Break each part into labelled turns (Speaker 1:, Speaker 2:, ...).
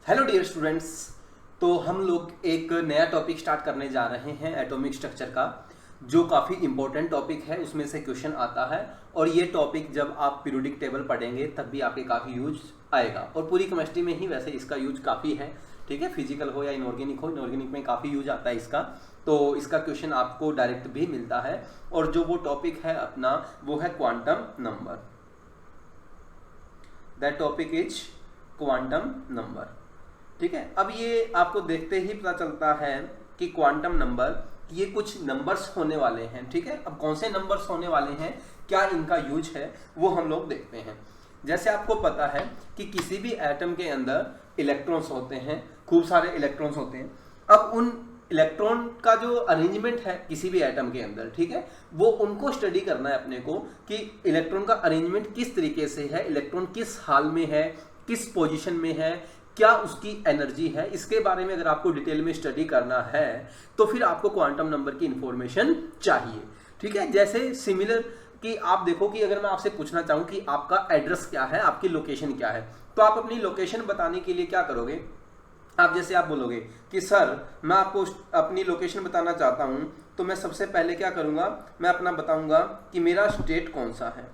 Speaker 1: Hello dear students. तो हम लोग एक नया टॉपिक स्टार्ट करने जा रहे हैं एटॉमिक स्ट्रक्चर का, जो काफ़ी इंपॉर्टेंट टॉपिक है। उसमें से क्वेश्चन आता है और ये टॉपिक जब आप पीरियोडिक टेबल पढ़ेंगे तब भी आपके काफ़ी यूज आएगा। और पूरी केमिस्ट्री में ही वैसे इसका यूज काफ़ी है, ठीक है। फिजिकल हो या इनऑर्गेनिक हो, इनऑर्गेनिक में काफ़ी यूज आता है इसका। तो इसका क्वेश्चन आपको डायरेक्ट भी मिलता है। और जो वो टॉपिक है अपना, वो है quantum number. That topic is quantum number, ठीक है। अब ये आपको देखते ही पता चलता है कि क्वांटम नंबर, ये कुछ नंबर्स होने वाले हैं, ठीक है। अब कौन से नंबर्स होने वाले हैं, क्या इनका यूज है, वो हम लोग देखते हैं। जैसे आपको पता है कि किसी भी एटम के अंदर इलेक्ट्रॉन्स होते हैं, खूब सारे इलेक्ट्रॉन्स होते हैं। अब उन इलेक्ट्रॉन का जो अरेंजमेंट है किसी भी एटम के अंदर, ठीक है, वो उनको स्टडी करना है अपने को कि इलेक्ट्रॉन का अरेंजमेंट किस तरीके से है, इलेक्ट्रॉन किस हाल में है, किस पोजीशन में है, क्या उसकी एनर्जी है। इसके बारे में अगर आपको डिटेल में स्टडी करना है तो फिर आपको क्वांटम नंबर की इंफॉर्मेशन चाहिए, ठीक है। जैसे सिमिलर कि आप देखो कि अगर मैं आपसे पूछना चाहूं कि आपका एड्रेस क्या है, आपकी लोकेशन क्या है, तो आप अपनी लोकेशन बताने के लिए क्या करोगे। आप जैसे आप बोलोगे कि सर मैं आपको अपनी लोकेशन बताना चाहता हूं, तो मैं सबसे पहले क्या करूंगा, मैं अपना बताऊंगा कि मेरा स्टेट कौन सा है,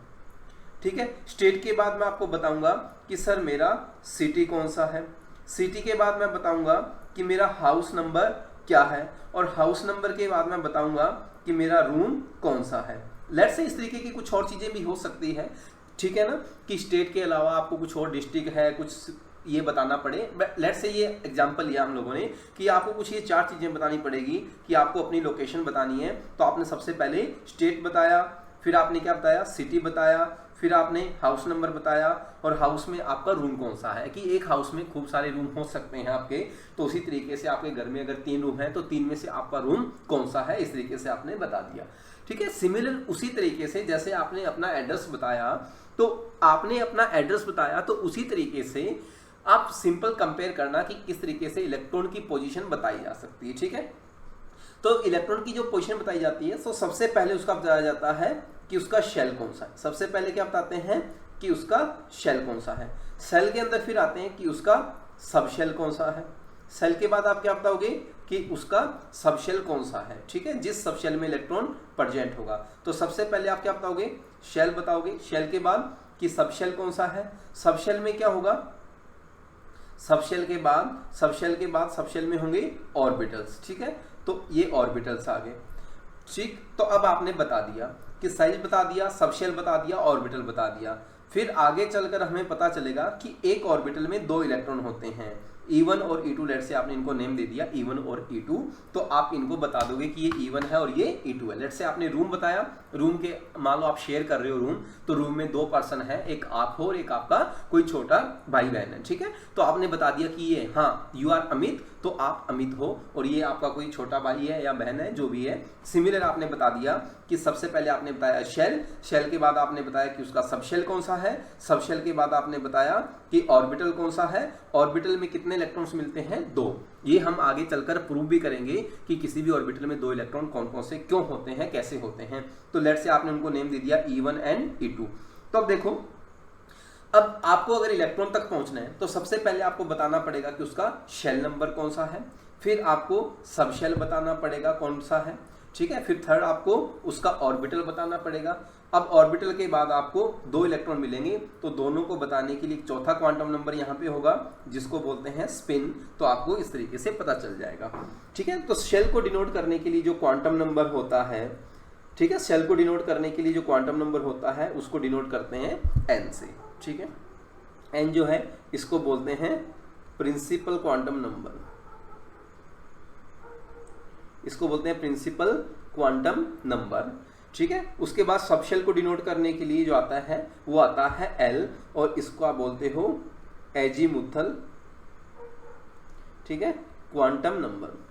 Speaker 1: ठीक है। स्टेट के बाद मैं आपको बताऊंगा कि सर मेरा सिटी कौन सा है। सिटी के बाद मैं बताऊंगा कि मेरा हाउस नंबर क्या है, और हाउस नंबर के बाद मैं बताऊंगा कि मेरा रूम कौन सा है। लेट्स से इस तरीके की कुछ और चीजें भी हो सकती है, ठीक है ना, कि स्टेट के अलावा आपको कुछ और डिस्ट्रिक्ट है, कुछ ये बताना पड़े। लेट्स से ये एग्जांपल लिया हम लोगों ने कि आपको कुछ ये चार चीजें बतानी पड़ेगी कि आपको अपनी लोकेशन बतानी है। तो आपने सबसे पहले स्टेट बताया, फिर आपने क्या बताया, सिटी बताया, फिर आपने हाउस नंबर बताया, और हाउस में आपका रूम कौन सा है, कि एक हाउस में खूब सारे रूम हो सकते हैं आपके। तो उसी तरीके से आपके घर में अगर 3 रूम है तो 3 में से आपका रूम कौन सा है, इस तरीके से आपने बता दिया, ठीक है। सिमिलर उसी तरीके से जैसे आपने अपना एड्रेस बताया, तो आपने अपना एड्रेस बताया, तो उसी तरीके से आप सिंपल कंपेयर करना कि किस तरीके से इलेक्ट्रॉन की पोजीशन बताई जा सकती है, ठीक है। तो इलेक्ट्रॉन की जो पोजीशन बताई जाती है, तो सबसे पहले उसका बताया जाता है कि उसका शेल कौन सा है। सबसे पहले क्या बताते हैं कि उसका शेल कौन सा है। सेल के अंदर फिर आते हैं कि उसका सब शेल कौन सा है। सेल के बाद आप क्या बताओगे कि उसका सब शेल कौन सा है, ठीक है, जिस सब शेल में इलेक्ट्रॉन प्रेजेंट होगा। तो सबसे पहले आप क्या बताओगे, शेल बताओगे। शेल के बाद कि सब शेल कौन सा है। सब शेल में क्या होगा, सब शेल के बाद सब शेल में होंगे ऑर्बिटल्स, ठीक है। तो ये ऑर्बिटल्स आ गए, ठीक। तो अब आपने बता दिया कि साइज बता दिया, सब शेल बता दिया, ऑर्बिटल बता दिया। फिर आगे चलकर हमें पता चलेगा कि एक ऑर्बिटल में 2 इलेक्ट्रॉन होते हैं, E1 और E2। लेट से आपने इनको नेम दे दिया E1 और E2, तो आप इनको बता दोगे कि ये E1 है और ये E2 है। लेट से आपने रूम बताया, रूम के मान लो आप शेयर कर रहे हो रूम, तो रूम में 2 पर्सन है, एक आप हो और एक आपका कोई छोटा भाई बहन है, ठीक है। तो आपने बता दिया कि ये, हाँ, यू आर अमित, तो आप अमित हो, और ये आपका कोई छोटा भाई है या बहन है, जो भी है। सिमिलर आपने बता दिया कि सबसे पहले आपने बताया शेल, शेल के बाद आपने बताया कि उसका सब शेल कौन सा है, सब शेल के बाद आपने बताया कि ऑर्बिटल कौन सा है, ऑर्बिटल में कितने इलेक्ट्रॉन्स मिलते हैं, 2। ये हम आगे चलकर प्रूव भी करेंगे कि किसी भी ऑर्बिटल में 2 इलेक्ट्रॉन कौन कौन से क्यों होते हैं, कैसे होते हैं। तो लेट से आपने उनको नेम दे दिया E1 एंड E2। तो अब देखो, अब आपको अगर इलेक्ट्रॉन तक पहुंचना है तो सबसे पहले आपको बताना पड़ेगा कि उसका शेल नंबर कौन सा है, फिर आपको सब शेल बताना पड़ेगा कौन सा है, ठीक है। फिर थर्ड आपको उसका ऑर्बिटल बताना पड़ेगा। अब ऑर्बिटल के बाद आपको 2 इलेक्ट्रॉन मिलेंगे, तो दोनों को बताने के लिए चौथा क्वांटम नंबर यहाँ पे होगा, जिसको बोलते हैं स्पिन। तो आपको इस तरीके से पता चल जाएगा, ठीक है। तो शेल को डिनोट करने के लिए जो क्वांटम नंबर होता है, ठीक है, शेल को डिनोट करने के लिए जो क्वांटम नंबर होता है उसको डिनोट करते हैं n से, ठीक है। n जो है इसको बोलते हैं प्रिंसिपल क्वांटम नंबर, इसको बोलते हैं प्रिंसिपल क्वांटम नंबर, ठीक है। उसके बाद सब शेल को डिनोट करने के लिए जो आता है वो आता है L, और इसको आप बोलते हो एजीमुथल, ठीक है, क्वांटम नंबर।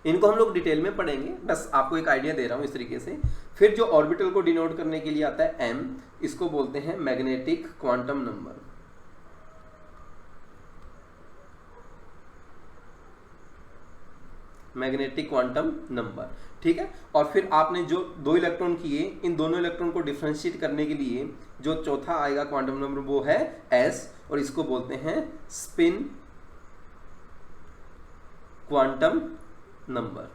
Speaker 1: इनको हम लोग डिटेल में पढ़ेंगे, बस आपको एक आइडिया दे रहा हूं इस तरीके से। फिर जो ऑर्बिटल को डिनोट करने के लिए आता है M, इसको बोलते हैं magnetic quantum number. Magnetic quantum number, ठीक है। और फिर आपने जो 2 इलेक्ट्रॉन किए, इन दोनों इलेक्ट्रॉन को डिफरेंशिएट करने के लिए जो चौथा आएगा क्वांटम नंबर वो है s, और इसको बोलते हैं स्पिन क्वांटम नंबर,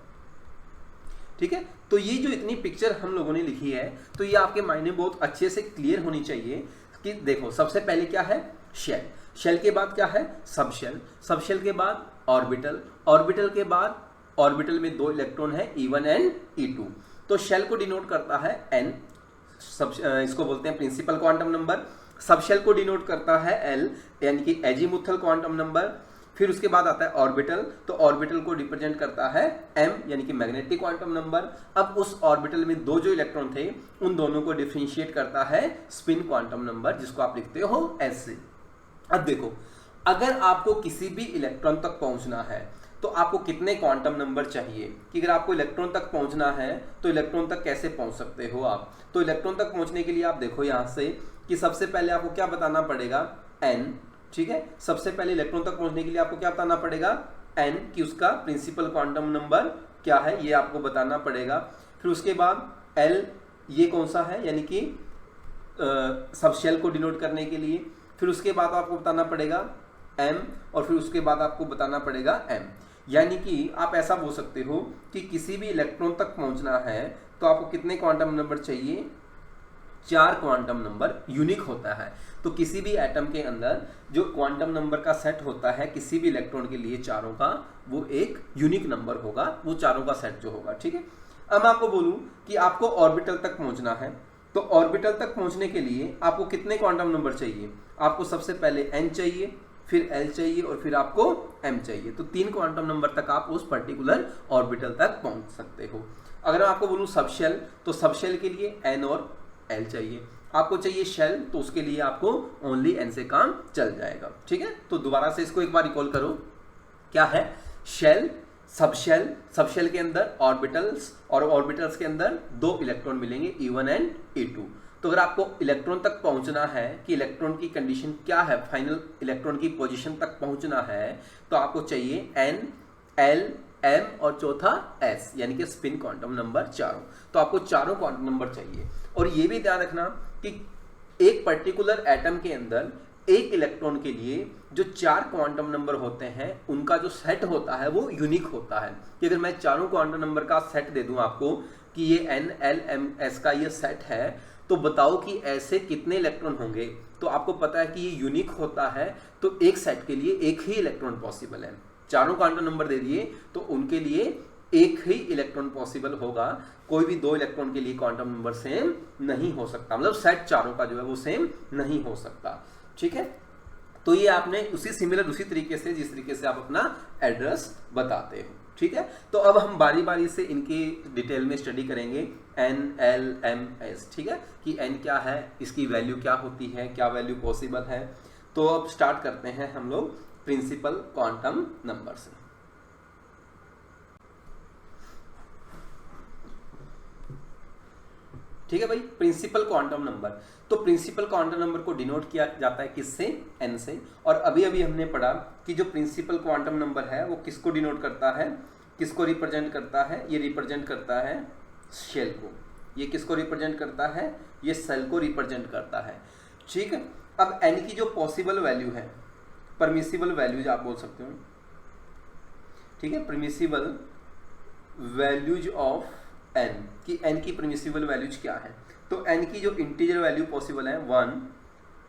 Speaker 1: ठीक है। तो ये जो इतनी पिक्चर हम लोगों ने लिखी है, तो ये आपके माइंड में बहुत अच्छे से क्लियर होनी चाहिए कि देखो सबसे पहले क्या है शेल, शेल के बाद क्या है सब शेल, सब शेल के बाद ऑर्बिटल, ऑर्बिटल के बाद ऑर्बिटल में 2 इलेक्ट्रॉन है E1 एंड E2। तो शेल को डिनोट करता है n, सब इसको बोलते हैं principal quantum number. Sub shell को डिनोट करता है L यानी कि एजीमुथल क्वांटम नंबर। फिर उसके बाद आता है ऑर्बिटल, तो ऑर्बिटल को रिप्रेजेंट करता है m यानी कि मैग्नेटिक क्वांटम नंबर। अब उस ऑर्बिटल में 2 जो इलेक्ट्रॉन थे उन दोनों को डिफरेंशिएट करता है स्पिन क्वांटम नंबर, जिसको आप लिखते हो s से। अब देखो अगर आपको किसी भी इलेक्ट्रॉन तक पहुंचना है तो आपको कितने क्वांटम नंबर चाहिए, कि अगर आपको इलेक्ट्रॉन तक पहुंचना है तो इलेक्ट्रॉन तक कैसे पहुंच सकते हो आप। तो इलेक्ट्रॉन तक पहुंचने के लिए आप देखो यहां से कि सबसे पहले आपको क्या बताना पड़ेगा n, ठीक है। सबसे पहले इलेक्ट्रॉन तक पहुंचने के लिए आपको क्या बताना पड़ेगा n, कि उसका प्रिंसिपल क्वांटम नंबर क्या है ये आपको बताना पड़ेगा। फिर उसके बाद l ये कौन सा है यानी कि सब शेल को डिनोट करने के लिए। फिर उसके बाद आपको बताना पड़ेगा m, और फिर उसके बाद आपको बताना पड़ेगा m। यानी कि आप ऐसा बोल सकते हो कि किसी भी इलेक्ट्रॉन तक पहुंचना है तो आपको कितने क्वांटम नंबर चाहिए, 4 क्वांटम नंबर यूनिक होता है। तो किसी भी एटम के अंदर जो क्वांटम नंबर का सेट होता है किसी भी इलेक्ट्रॉन के लिए चारों का, वो एक यूनिक नंबर होगा, वो चारों का सेट जो होगा, ठीक है। अब मैं आपको बोलूं कि आपको ऑर्बिटल तक पहुंचना है, तो ऑर्बिटल तक पहुंचने के लिए आपको कितने क्वांटम नंबर चाहिए, आपको सबसे पहले n चाहिए, फिर l चाहिए और फिर आपको m चाहिए। तो 3 क्वांटम नंबर तक आप उस पर्टिकुलर ऑर्बिटल तक पहुंच सकते हो। अगर मैं आपको बोलूं सब शेल, तो सब शेल के लिए n और l चाहिए। आपको चाहिए शेल, तो उसके लिए आपको ओनली n से काम चल जाएगा, ठीक है। तो दोबारा से इसको एक बार रिकॉल करो, क्या है शेल, सब शेल के अंदर ऑर्बिटल्स, और ऑर्बिटल्स के अंदर 2 इलेक्ट्रॉन मिलेंगे E1 एंड E2। तो अगर आपको इलेक्ट्रॉन तक पहुंचना है कि इलेक्ट्रॉन की कंडीशन क्या है, फाइनल इलेक्ट्रॉन की पोजीशन तक पहुंचना है, तो आपको चाहिए n, l, m और चौथा s यानी कि स्पिन क्वांटम नंबर चारों। तो आपको चारों क्वांटम नंबर चाहिए। और ये भी ध्यान रखना कि एक पर्टिकुलर एटम के अंदर एक इलेक्ट्रॉन के लिए जो 4 क्वांटम नंबर होते हैं उनका जो सेट होता है वो यूनिक होता है। कि अगर मैं चारों क्वांटम नंबर का सेट दे दूं आपको कि ये n, l, m, s का ये सेट है, तो बताओ कि ऐसे कितने इलेक्ट्रॉन होंगे। तो आपको पता है कि ये यूनिक होता है, तो एक सेट के लिए एक ही इलेक्ट्रॉन पॉसिबल है। चारों क्वांटम नंबर दे दिए तो उनके लिए एक ही इलेक्ट्रॉन पॉसिबल होगा, कोई भी 2 इलेक्ट्रॉन के लिए क्वांटम नंबर सेम नहीं हो सकता, मतलब सेट चारों का जो है वो सेम नहीं हो सकता, ठीक है। तो ये आपने उसी सिमिलर उसी तरीके से जिस तरीके से आप अपना एड्रेस बताते हो, ठीक है। तो अब हम बारी बारी से इनकी डिटेल में स्टडी करेंगे n, l, m, s, ठीक है, कि n क्या है, इसकी वैल्यू क्या होती है, क्या वैल्यू पॉसिबल है। तो अब स्टार्ट करते हैं हम लोग प्रिंसिपल क्वांटम नंबर से। ठीक है भाई, प्रिंसिपल क्वांटम नंबर। तो प्रिंसिपल क्वांटम नंबर को डिनोट किया जाता है किससे, n से। और अभी अभी हमने पढ़ा कि जो प्रिंसिपल क्वांटम नंबर है वो किसको डिनोट करता है, किसको रिप्रेजेंट करता है, ये रिप्रेजेंट करता है शेल को। ये किसको रिप्रेजेंट करता है, ये सेल को रिप्रेजेंट करता है, ठीक है। अब n की जो पॉसिबल वैल्यू है, परमिसिबल वैल्यूज आप बोल सकते हो, ठीक है, परमिसिबल वैल्यूज ऑफ n, की n की परमिसिबल वैल्यूज क्या है। तो n की जो इंटीजर वैल्यू पॉसिबल है 1,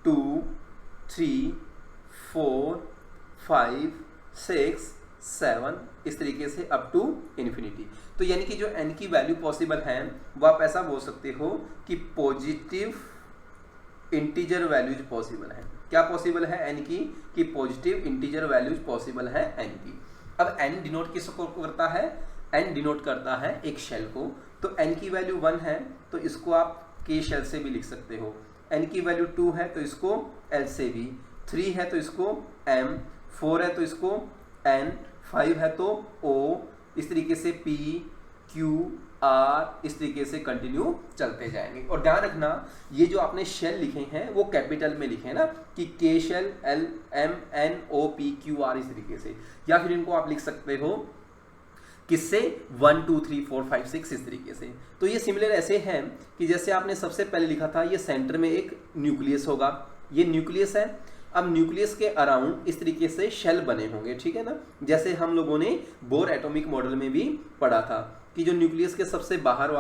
Speaker 1: 2, 3, 4, 5, 6, 7, इस तरीके से अप टू इन्फिनिटी। तो यानी कि जो n की वैल्यू पॉसिबल है वो आप ऐसा बोल सकते हो कि पॉजिटिव इंटीजर वैल्यूज पॉसिबल है। क्या पॉसिबल है n की, कि पॉजिटिव इंटीजर वैल्यूज पॉसिबल है n की। अब n डिनोट किसको करता है, n डिनोट करता है एक शेल को। तो n की वैल्यू 1 है तो इसको आप k शेल से भी लिख सकते हो, n की वैल्यू 2 है तो इसको l से भी, 3 है तो इसको m, 4 है तो इसको n, 5 है तो o, इस तरीके से p, q, r, इस तरीके से कंटिन्यू चलते जाएंगे। और ध्यान रखना ये जो आपने शेल लिखे हैं वो कैपिटल में लिखे हैं ना, कि k shell, l, m, n, o, p, q, r, इस तरीके से। या फिर इनको आप लिख सकते हो किससे 1 2 3 4 5 6 इस तरीके से। तो ये सिमिलर ऐसे हैं कि जैसे आपने सबसे पहले लिखा था ये सेंटर में एक न्यूक्लियस होगा, ये न्यूक्लियस है। अब न्यूक्लियस के अराउंड इस तरीके से शेल बने होंगे, ठीक है ना, जैसे हम लोगों ने बोर एटॉमिक मॉडल में भी पढ़ा था कि जो न्यूक्लियस के सबसे बाहर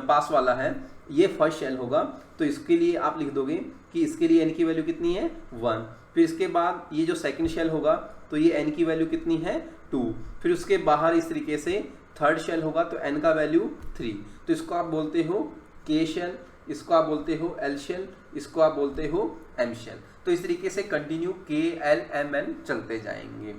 Speaker 1: पास वाला है ये फर्स्ट शेल होगा। तो इसके लिए आप लिख दोगे कि इसके लिए n की वैल्यू कितनी है 1। फिर इसके बाद ये जो सेकंड शेल होगा तो ये n की वैल्यू कितनी है 2। फिर उसके बाहर इस तरीके से थर्ड शेल होगा तो n का वैल्यू 3। तो इसको आप बोलते हो k शेल, इसको आप बोलते हो l शेल, इसको आप बोलते हो m शेल। तो इस तरीके से continue k l m n चलते जाएंगे।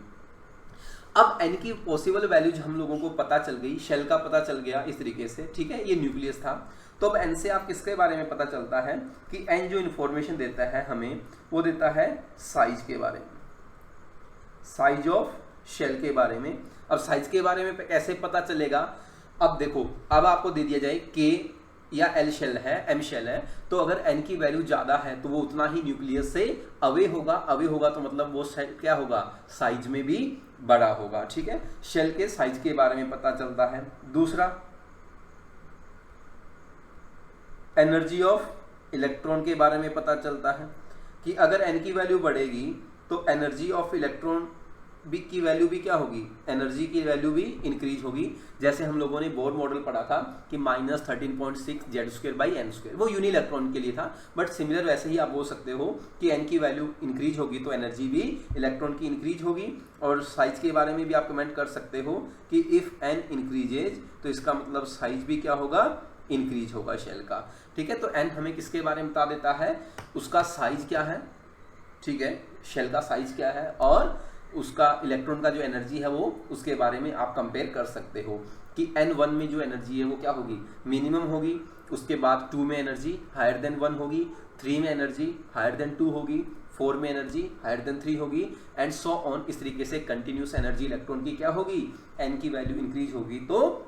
Speaker 1: अब n की पॉसिबल वैल्यूज हम लोगों को पता चल गई, शेल का पता चल गया इस तरीके से, ठीक है, ये न्यूक्लियस था। तो अब n से आप किसके बारे में पता चलता है कि n जो इन्फॉर्मेशन देता है हमें वो देता है साइज के बारे में, साइज ऑफ शेल के बारे में। अब साइज के बारे में कैसे पता चलेगा, अब देखो, अब आपको दे दिया जाए k या l शेल है, m शेल है, तो अगर n की वैल्यू ज़्यादा है तो वो उतना ही न्यूक्लियस से अवे होगा, अवे होगा तो मतलब वो शेल क्या होगा, साइज में भी बड़ा होगा, ठीक है। शेल के साइज के बारे में पता चलता है। दूसरा, एनर्जी ऑफ इलेक्ट्रॉन के बारे में पता चलता है कि अगर n की वैल्यू बढ़ेगी तो एनर्जी ऑफ इलेक्ट्रॉन भी की वैल्यू भी क्या होगी, एनर्जी की वैल्यू भी इंक्रीज होगी। जैसे हम लोगों ने बोर मॉडल पढ़ा था कि -13.6 Z²/n², वो यूनि इलेक्ट्रॉन के लिए था, बट सिमिलर वैसे ही आप बोल सकते हो कि n की वैल्यू इंक्रीज होगी तो एनर्जी भी इलेक्ट्रॉन की इंक्रीज होगी। और साइज के बारे में भी आप कमेंट कर सकते हो कि इफ n इंक्रीजेज तो इसका मतलब साइज भी क्या होगा, इंक्रीज होगा शेल का, ठीक है। तो n हमें किसके बारे में बता देता है, उसका साइज क्या है, ठीक है, शेल का साइज क्या है, और उसका इलेक्ट्रॉन का जो एनर्जी है वो उसके बारे में आप कंपेयर कर सकते हो कि n1 में जो एनर्जी है वो क्या होगी, मिनिमम होगी, उसके बाद 2 में एनर्जी हायर देन 1 होगी, 3 में एनर्जी हायर देन 2 होगी, 4 में एनर्जी हायर देन 3 होगी, एंड सो ऑन। इस तरीके से कंटिन्यूस एनर्जी इलेक्ट्रॉन की क्या होगी, n की वैल्यू इंक्रीज होगी तो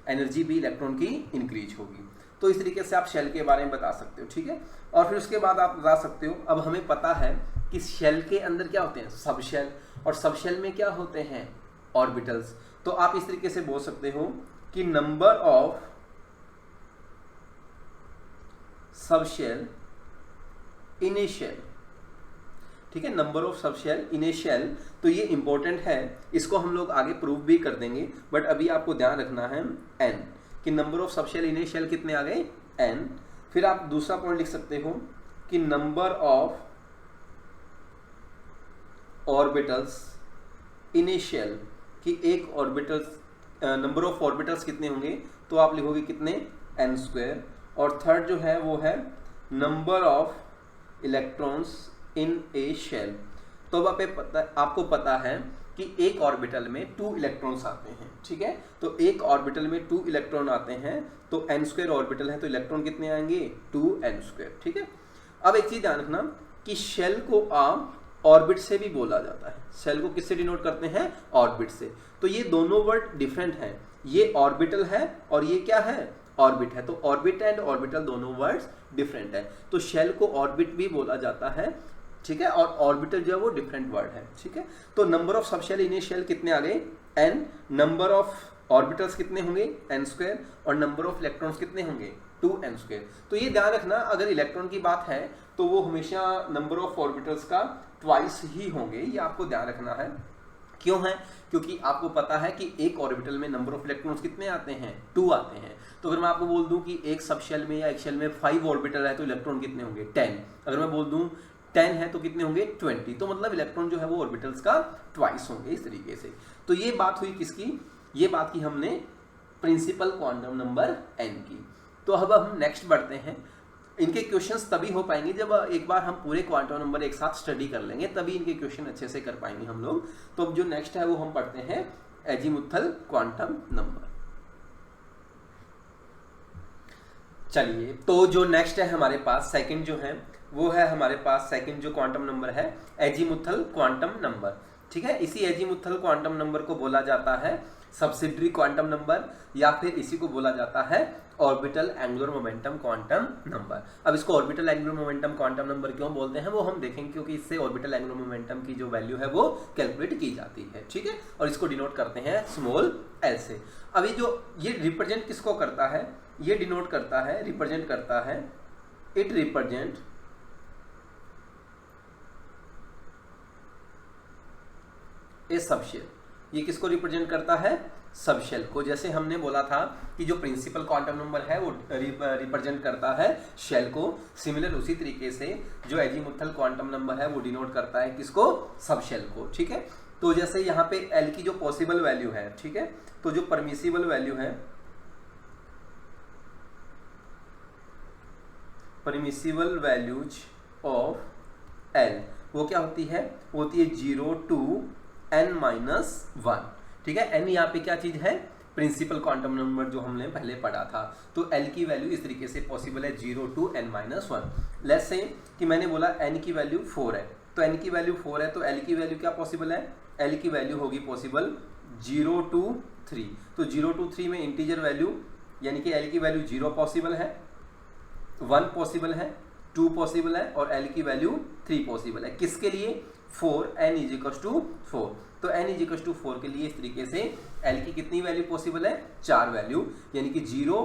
Speaker 1: एनर्जी भी इलेक्ट्रॉन की इंक्रीज होगी। तो इस तरीके से आप शेल के बारे में बता सकते हो, ठीक है। और फिर उसके बाद आप बता सकते हो, अब हमें pता है कि शेल के अंदर क्या होते हैं, सब शेल, और सब शेल में क्या होते हैं, ऑर्बिटल्स। तो आप इस तरीके से बोल सकते हो कि number of sub shell in a shell, ठीक है, number of sub shell in a shell. तो ये इंपॉर्टेंट है, इसको हम लोग आगे प्रूव भी कर देंगे, बट अभी आपको ध्यान रखना है n कि number of sub shell in a shell कितने आ गए, n। फिर आप दूसरा पॉइंट लिख सकते हो कि number of orbitals in a shell, कि एक ऑर्बिटल्स नंबर ऑफ ऑर्बिटल्स कितने होंगे, तो आप लिखोगे कितने, n²। और थर्ड जो है वो है number of electrons in a shell. तो अब आपको पता है कि एक ऑर्बिटल में 2 इलेक्ट्रॉन्स आते हैं, ठीक है। तो एक ऑर्बिटल में 2 इलेक्ट्रॉन आते हैं तो n² ऑर्बिटल है तो इलेक्ट्रॉन कितने आएंगे, 2n², ठीक है। अब एक चीज ध्यान रखना कि शेल को आप ऑर्बिट से भी बोला जाता है, शेल को किससे डिनोट करते हैं, ऑर्बिट से। तो ये दोनों वर्ड डिफरेंट हैं, ये ऑर्बिटल है और ये क्या है, ऑर्बिट है। तो ऑर्बिट एंड ऑर्बिटल दोनों वर्ड्स डिफरेंट है, तो शेल को ऑर्बिट भी बोला जाता है, ठीक है, और ऑर्बिटल जो है वो डिफरेंट वर्ड है, ठीक है। तो number of sub shell in a shell कितने आ गए, n, नंबर ऑफ ऑर्बिटल्स कितने होंगे, n², और नंबर ऑफ इलेक्ट्रॉन्स कितने होंगे, 2n²। तो ये ध्यान रखना, अगर इलेक्ट्रॉन की बात है तो वो हमेशा नंबर ऑफ ऑर्बिटल्स का ट्वाइस ही होंगे, ये आपको ध्यान रखना है। क्यों है, क्योंकि आपको पता है कि एक ऑर्बिटल में नंबर ऑफ इलेक्ट्रॉन्स कितने आते हैं, 2 आते हैं। तो अगर मैं आपको बोल दूं कि एक सब शेल में या एक शेल में 5 ऑर्बिटल है तो इलेक्ट्रॉन कितने होंगे, 10। अगर मैं बोल दूं 10 है तो कितने होंगे, 20। तो मतलब इलेक्ट्रॉन जो है वो ऑर्बिटल्स का ट्वाइस होंगे इस तरीके से। तो ये बात हुई किसकी, ये बात की हमने प्रिंसिपल क्वांटम नंबर n की। तो अब हम नेक्स्ट बढ़ते हैं। इनके क्वेश्चंस तभी हो पाएंगे जब एक बार हम पूरे क्वांटम नंबर एक साथ स्टडी कर लेंगे, तभी इनके क्वेश्चन अच्छे से कर पाएंगे हम लोग। तो अब जो नेक्स्ट है वो हम पढ़ते हैं एजीमुथल क्वांटम नंबर। चलिए, तो जो नेक्स्ट है हमारे पास सेकंड जो है वो है हमारे पास सेकंड जो क्वांटम नंबर है एजीमुथल क्वांटम नंबर, ठीक है। इसी एजीमुथल क्वांटम नंबर को बोला जाता है सब्सिडरी क्वांटम नंबर, या फिर इसी को बोला जाता है orbital angular momentum quantum number. अब इसको orbital angular momentum quantum number क्यों बोलते हैं वो हम देखेंगे, क्योंकि इससे ऑर्बिटल एंगुलर मोमेंटम की जो वैल्यू है वो कैलकुलेट की जाती है, ठीक है। और इसको डिनोट करते हैं स्मॉल एल से। अभी जो ये रिप्रेजेंट किसको करता है, ये डिनोट करता है, रिप्रेजेंट करता है, इट रिप्रेजेंट ए सबशेल। ये किसको रिप्रेजेंट करता है, सबशेल को। जैसे हमने बोला था कि जो प्रिंसिपल क्वांटम नंबर है वो रिप्रेजेंट करता है शेल को, सिमिलर उसी तरीके से जो एजीमुथल क्वांटम नंबर है वो डिनोट करता है किसको, सबशेल को, ठीक है। तो जैसे यहाँ पे एल की जो पॉसिबल वैल्यू है, ठीक है, तो जो परमिसिबल वैल्यू है, परमिसिबल वैल्यूज ऑफ एल वो क्या होती है, वो होती है 0 to n-1, ठीक है। n यहाँ पे क्या चीज है, प्रिंसिपल क्वांटम नंबर जो हमने पहले पढ़ा था। तो l की वैल्यू इस तरीके से पॉसिबल है 0 to n-1। लेट्स से कि मैंने बोला n की वैल्यू 4 है, तो n की वैल्यू 4 है, तो l की वैल्यू क्या पॉसिबल है, l की वैल्यू होगी पॉसिबल 0 to 3। तो 0 to 3 में इंटीजर वैल्यू यानी कि l की वैल्यू 0 पॉसिबल है, 1 पॉसिबल है, 2 पॉसिबल है और l की वैल्यू 3 पॉसिबल है। किसके लिए, 4, n = 4। तो n = 4 के लिए इस तरीके से l की कितनी वैल्यू पॉसिबल है, 4 वैल्यू, यानी कि 0,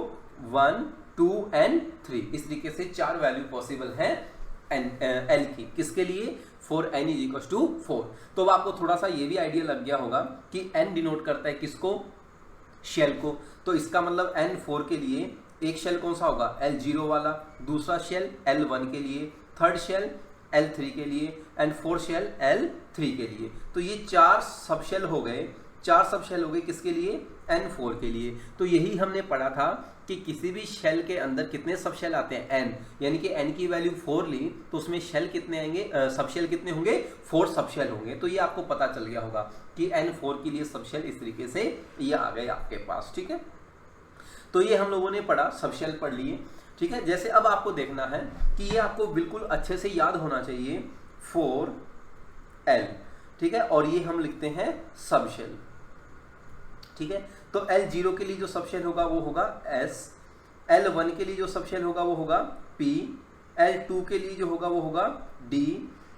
Speaker 1: 1, 2 and 3, इस तरीके से 4 वैल्यू पॉसिबल है l की। किसके लिए, 4n = 4। तो अब आपको थोड़ा सा ये भी आइडिया लग गया होगा कि n डिनोट करता है किसको, शेल को। तो इसका मतलब n4 के लिए एक शेल कौन सा होगा, L0 वाला, दूसरा शेल L1 के लिए, थर्ड शेल L3 के लिए एंड फोर्थ शेल L3 के लिए। तो ये 4 सब शेल हो गए, 4 सब शेल हो गए किसके लिए, N4 के लिए। तो यही हमने पढ़ा था कि किसी भी शेल के अंदर कितने सब शेल आते हैं, n, यानी कि n की वैल्यू 4 ली तो उसमें शेल कितने आएंगे, सब शेल कितने होंगे, 4 सब शेल होंगे। तो ये आपको पता चल गया होगा कि N4 के लिए सब शेल इस तरीके से ये आ गए आपके पास, ठीक है। तो ये हम लोगों ने पढ़ा, सब शेल पढ़ लिए, ठीक है। जैसे अब आपको देखना है कि ये आपको बिल्कुल अच्छे से याद होना चाहिए 4l, ठीक है, और ये हम लिखते हैं सब शेल, ठीक है। तो L0 के लिए जो सब शेल होगा वो होगा S, L1 के लिए जो सब शेल होगा वो होगा P, L2 के लिए जो होगा वो होगा D,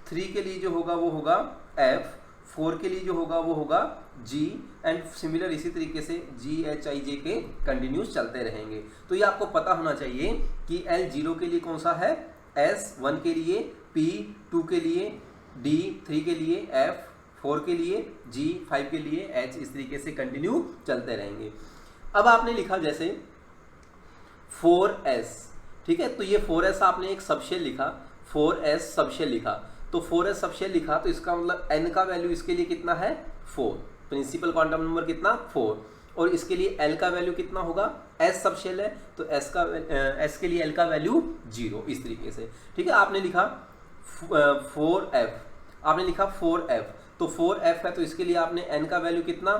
Speaker 1: 3 के लिए जो होगा वो होगा F, 4 के लिए जो होगा वो होगा G एंड सिमिलर इसी तरीके से G, H, I, J के कंटिन्यूस चलते रहेंगे। तो ये आपको पता होना चाहिए कि L0 के लिए कौन सा है, S 1 के लिए, P 2 के लिए, D 3 के लिए, F 4 के लिए, G 5 के लिए, H इस तरीके से कंटिन्यू चलते रहेंगे। अब आपने लिखा जैसे 4S, ठीक है, तो ये 4S आपने एक सबशेल लिखा, 4S सबशेल लिखा, तो 4S सबशेल लिखा तो इसका मतलब n का वैल्यू इसके लिए कितना है, 4, प्रिंसिपल क्वांटम नंबर कितना, 4, और इसके लिए l का वैल्यू कितना होगा, s सबशेल है तो s के लिए l का वैल्यू 0, इस तरीके से, ठीक है। आपने लिखा 4f, आपने लिखा 4f, तो 4f है तो इसके लिए आपने n का वैल्यू कितना,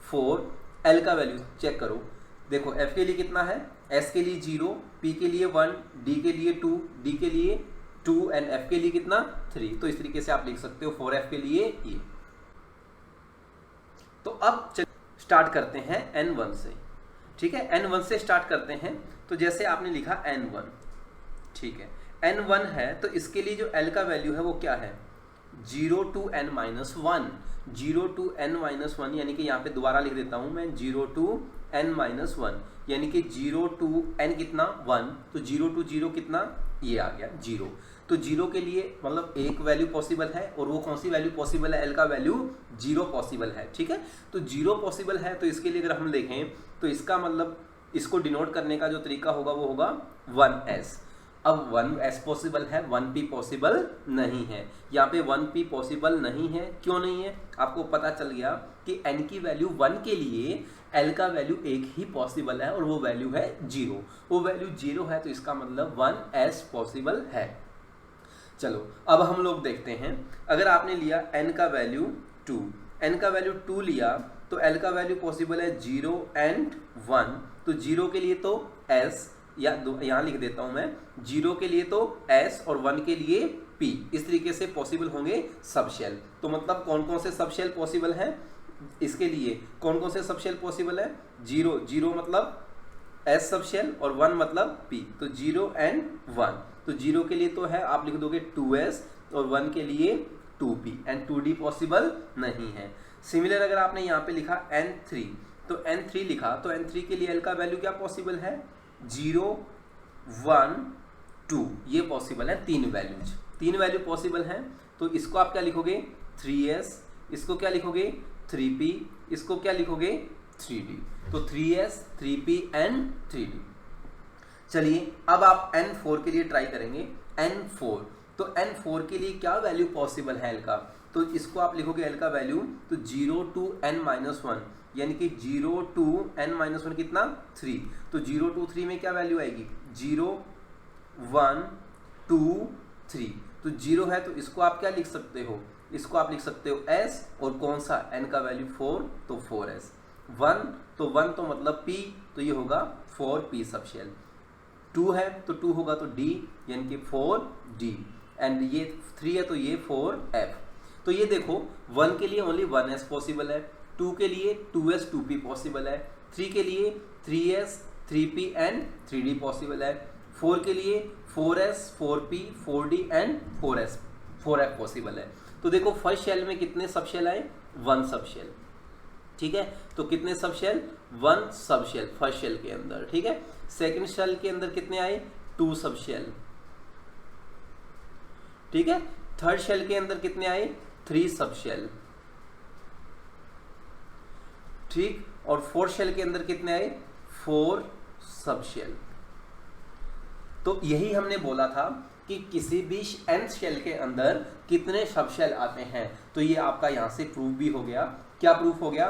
Speaker 1: 4, l का वैल्यू चेक करो, देखो f के लिए कितना है, s के लिए 0, p के लिए 1, d के लिए 2, d के लिए 2 एंड f के लिए कितना, 3। तो इस तरीके से आप लिख सकते हो 4f के लिए ये। तो अब स्टार्ट करते हैं n1 से, ठीक है, n1 से स्टार्ट करते हैं। तो जैसे आपने लिखा n1, ठीक है, n1 है तो इसके लिए जो l का वैल्यू है वो क्या है, 0 to n-1, 0 to n-1, यानी कि यहाँ पे दोबारा लिख देता हूँ मैं 0 to n-1, यानी कि 0 to n कितना 1, तो 0 to 0 कितना, ये आ गया 0। तो 0 के लिए मतलब एक वैल्यू पॉसिबल है, और वो कौन सी वैल्यू पॉसिबल है, l का वैल्यू 0 पॉसिबल है, ठीक है। तो 0 पॉसिबल है तो इसके लिए अगर हम देखें तो इसका मतलब इसको डिनोट करने का जो तरीका होगा वो होगा 1s। अब 1s पॉसिबल है, 1p पॉसिबल नहीं है। यहाँ पे 1p पॉसिबल नहीं है, क्यों नहीं है, आपको पता चल गया कि n की वैल्यू 1 के लिए l का वैल्यू 1 ही पॉसिबल है और वो वैल्यू है 0, वो वैल्यू 0 है तो इसका मतलब 1s पॉसिबल है। चलो अब हम लोग देखते हैं, अगर आपने लिया n का वैल्यू 2, n का वैल्यू 2 लिया तो l का वैल्यू पॉसिबल है 0 and 1, तो 0 के लिए तो s, या यहाँ लिख देता हूँ मैं, 0 के लिए तो s और 1 के लिए p, इस तरीके से पॉसिबल होंगे सब शेल। तो मतलब कौन कौन से सब शेल पॉसिबल हैं, इसके लिए कौन कौन से सबशेल पॉसिबल है? 0, 0 मतलब S सबशेल और 1 मतलब P, तो 0 एंड 1। तो 0 के लिए तो है, आप लिख दोगे 2S और 1 के लिए 2P एंड 2D पॉसिबल नहीं है। सिमिलर अगर आपने यहाँ पे लिखा N3, तो N3 लिखा तो N3 के लिए L का वैल्यू क्या पॉसिबल है? 0, 1, 2, ये पॉसिबल है। 3 वैल्यू पॉसिबल हैं। तो इसको आप क्या लिखोगे? 3S, इसको क्या लिखोगे? 3P, इसको क्या लिखोगे? 3D। तो 3S, 3P एंड 3D। चलिए अब आप N4 के लिए ट्राई करेंगे। N4, तो N4 के लिए क्या वैल्यू पॉसिबल है L का? तो इसको आप लिखोगे L का वैल्यू, तो 0 to n-1, यानी कि 0 to n-1 कितना? 3। तो 0 to 3 में क्या वैल्यू आएगी? 0, 1, 2, 3। तो 0 है तो इसको आप क्या लिख सकते हो? इसको आप लिख सकते हो S, और कौन सा? n का वैल्यू 4, तो 4S। 1, तो 1 तो मतलब P, तो ये होगा 4P सबशेल। 2 है तो 2 होगा तो D, यानी कि 4D। एंड ये 3 है तो ये 4F। तो ये देखो 1 के लिए ओनली 1S पॉसिबल है, 2 के लिए 2S 2P पॉसिबल है, 3 के लिए 3S 3P and 3D possible है, 4 के लिए 4S 4P 4D and 4F possible है। तो देखो फर्स्ट शेल में कितने सबशेल आए? 1 सबशेल। ठीक है, तो कितने सबशेल? 1 सबशेल फर्स्ट शेल के अंदर। ठीक है, सेकंड शेल के अंदर कितने आए? 2 सबशेल। ठीक है, थर्ड शेल के अंदर कितने आए? 3 सबशेल। ठीक, और फोर्थ शेल के अंदर कितने आए? 4 सबशेल। तो यही हमने बोला था कि किसी भी nth शेल के अंदर कितने सबशेल आते हैं। तो ये आपका यहां से प्रूफ भी हो गया। क्या प्रूफ हो गया?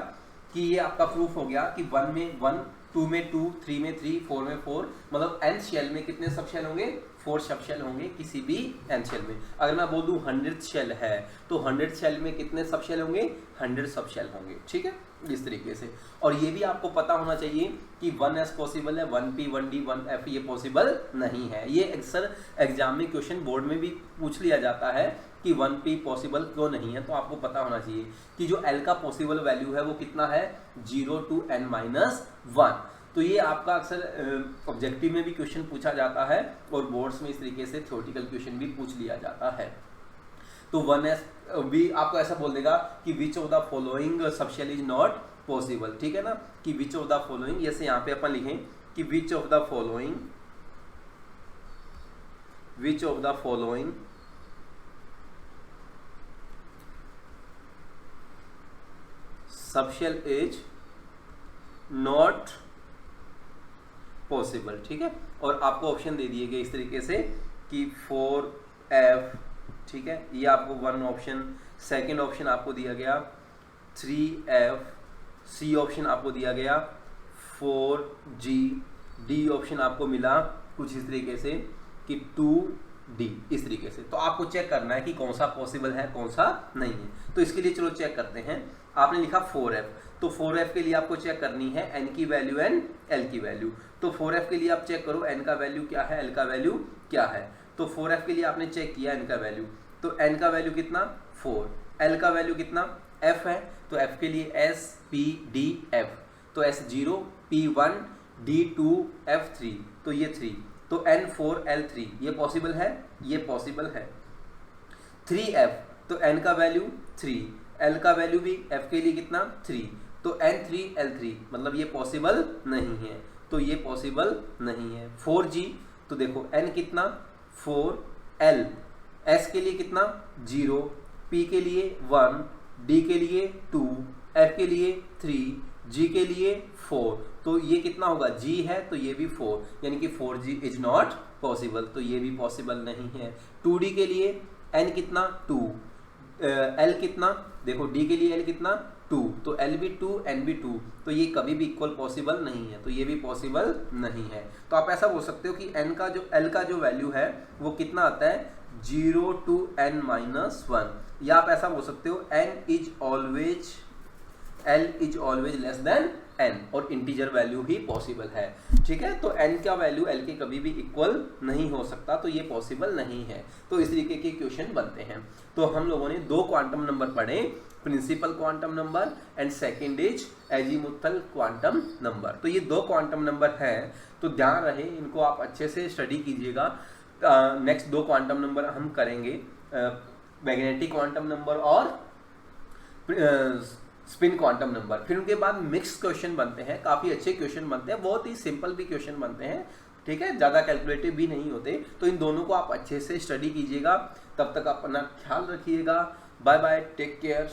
Speaker 1: कि ये आपका प्रूफ हो गया कि 1 में 1, 2 में 2, 3 में 3, 4 में 4, मतलब nth शेल में कितने सबशेल होंगे? 4 सबशेल होंगे किसी भी nth शेल में। अगर मैं बोल दूं 100th शेल है तो 100th शेल में कितने सबशेल होंगे? 100 सबशेल होंगे। ठीक है, इस तरीके से। और ये भी आपको पता होना चाहिए कि 1S पॉसिबल है, 1P 1D 1F ये पॉसिबल नहीं है। ये अक्सर एग्जाम में क्वेश्चन बोर्ड में भी पूछ लिया जाता है कि 1P पॉसिबल क्यों नहीं है। तो आपको पता होना चाहिए कि जो L का पॉसिबल वैल्यू है वो कितना है? 0 to n-1। तो ये आपका अक्सर ऑब्जेक्टिव में भी क्वेश्चन पूछा जाता है और बोर्ड्स में इस तरीके से थ्योरेटिकल क्वेश्चन भी पूछ लिया जाता है। तो 1S भी आपको ऐसा बोल देगा कि which of the following subshell is not possible. ठीक है ना, कि विच ऑफ द फॉलोइंग, जैसे यहाँ पे अपन लिखें कि which of the following subshell is not possible. ठीक है, और आपको ऑप्शन दे दिए गए इस तरीके से कि 4F। ठीक है, ये आपको 1 ऑप्शन। सेकंड ऑप्शन आपको दिया गया 3F। सी ऑप्शन आपको दिया गया 4G। डी ऑप्शन आपको मिला कुछ इस तरीके से कि 2D, इस तरीके से। तो आपको चेक करना है कि कौन सा पॉसिबल है कौन सा नहीं है। तो इसके लिए चलो चेक करते हैं। आपने लिखा 4F, तो 4F के लिए आपको चेक करनी है n की वैल्यू एंड L की वैल्यू। तो 4F के लिए आप चेक करो n का वैल्यू क्या है, L का वैल्यू क्या है। तो 4F के लिए आपने चेक किया n का वैल्यू, तो n का वैल्यू कितना? 4। L का वैल्यू कितना? F है, तो F के लिए S P D F, तो S0 P1 D2 F3, तो ये 3, तो N4 L3 ये पॉसिबल है, ये पॉसिबल है। 3F, तो n का वैल्यू 3, L का वैल्यू भी F के लिए कितना? 3, तो N3 L3, मतलब ये पॉसिबल नहीं है, तो ये पॉसिबल नहीं है। 4G, तो देखो n कितना? 4, L S के लिए कितना? 0, P के लिए 1, D के लिए 2, F के लिए 3, G के लिए 4, तो ये कितना होगा? G है तो ये भी 4, यानी कि 4G इज नॉट पॉसिबल, तो ये भी पॉसिबल नहीं है। 2D के लिए n कितना? 2, L कितना? देखो D के लिए L कितना? 2, तो L भी 2 n भी 2, तो ये कभी भी इक्वल पॉसिबल नहीं है, तो ये भी पॉसिबल नहीं है। तो आप ऐसा बोल सकते हो कि n का जो L का जो वैल्यू है वो कितना आता है? 0 to n-1, या आप ऐसा बोल सकते हो L is always less than n और इंटीजर वैल्यू ही पॉसिबल है, ठीक है। तो n का वैल्यू l के कभी भी इक्वल नहीं हो सकता, तो ये पॉसिबल नहीं है। तो इस तरीके के क्वेश्चन बनते हैं। तो हम लोगों ने दो क्वांटम नंबर पढ़े, principal quantum number and second is azimuthal quantum number. तो ये दो क्वांटम नंबर हैं, तो ध्यान रहे इनको आप अच्छे से स्टडी कीजिएगा। नेक्स्ट दो क्वांटम नंबर हम करेंगे, मैग्नेटिक क्वांटम नंबर और स्पिन क्वांटम नंबर। फिर उनके बाद मिक्स क्वेश्चन बनते हैं, काफ़ी अच्छे क्वेश्चन बनते हैं, बहुत ही सिंपल भी क्वेश्चन बनते हैं, ठीक है, ज़्यादा कैलकुलेटिव भी नहीं होते। तो इन दोनों को आप अच्छे से स्टडी कीजिएगा। तब तक अपना ख्याल रखिएगा। Bye bye, take care.